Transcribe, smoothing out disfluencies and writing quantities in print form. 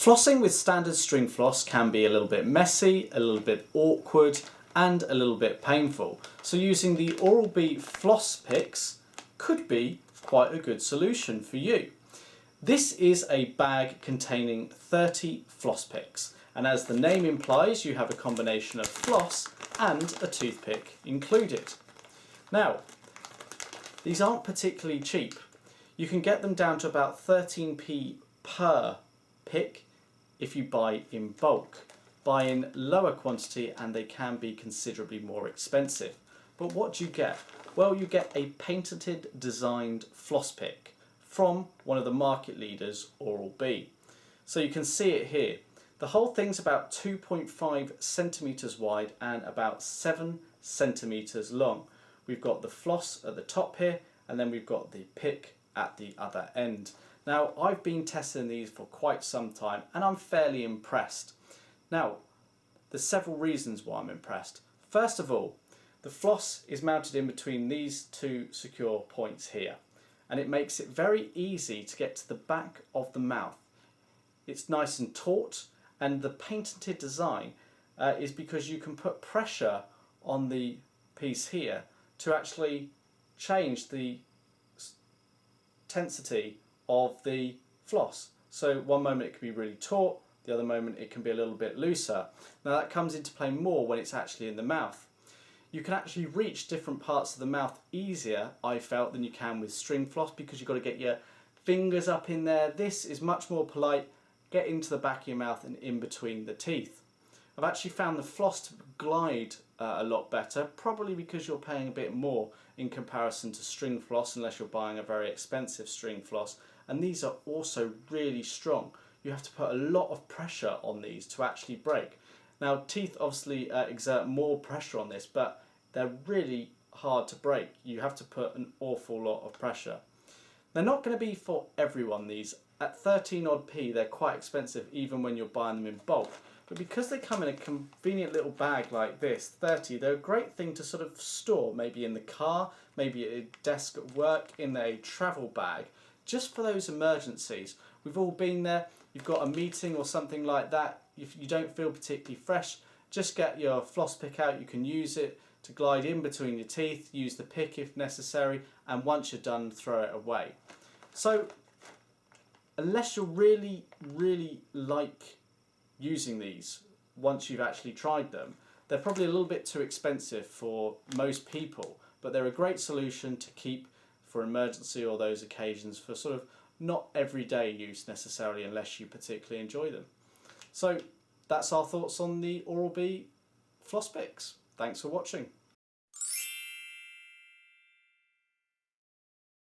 Flossing with standard string floss can be a little bit messy, a little bit awkward and a little bit painful. So using the Oral-B floss picks could be quite a good solution for you. This is a bag containing 30 floss picks, and as the name implies, you have a combination of floss and a toothpick included. Now, these aren't particularly cheap. You can get them down to about 13p per pick if you buy in bulk. Buy in lower quantity and they can be considerably more expensive. But what do you get? Well, you get a patented designed floss pick from one of the market leaders, Oral-B. So you can see it here. The whole thing's about 2.5 centimeters wide and about 7 centimeters long. We've got the floss at the top here, and then we've got the pick at the other end. Now, I've been testing these for quite some time and I'm fairly impressed. Now, there's several reasons why I'm impressed. First of all, the floss is mounted in between these two secure points here, and it makes it very easy to get to the back of the mouth. It's nice and taut, and the patented design is because you can put pressure on the piece here to actually change the intensity of the floss. So one moment it can be really taut, the other moment it can be a little bit looser. Now that comes into play more when it's actually in the mouth. You can actually reach different parts of the mouth easier, I felt, than you can with string floss, because you've got to get your fingers up in there. This is much more polite. Get into the back of your mouth and in between the teeth. I've actually found the floss to glide a lot better, probably because you're paying a bit more in comparison to string floss, unless you're buying a very expensive string floss. And these are also really strong. You have to put a lot of pressure on these to actually break. Now, teeth obviously exert more pressure on this, but they're really hard to break. You have to put an awful lot of pressure. They're not going to be for everyone, these. At 13 odd p, they're quite expensive even when you're buying them in bulk. But because they come in a convenient little bag like this, 30, they're a great thing to sort of store, maybe in the car, maybe at a desk at work, in a travel bag, just for those emergencies. We've all been there. You've got a meeting or something like that. If you don't feel particularly fresh, just get your floss pick out. You can use it to glide in between your teeth, use the pick if necessary, and once you're done, throw it away. So unless you're really like using these once you've actually tried them, they're probably a little bit too expensive for most people, but they're a great solution to keep for emergency or those occasions, for sort of not everyday use necessarily, unless you particularly enjoy them. So that's our thoughts on the Oral-B floss picks. Thanks for watching.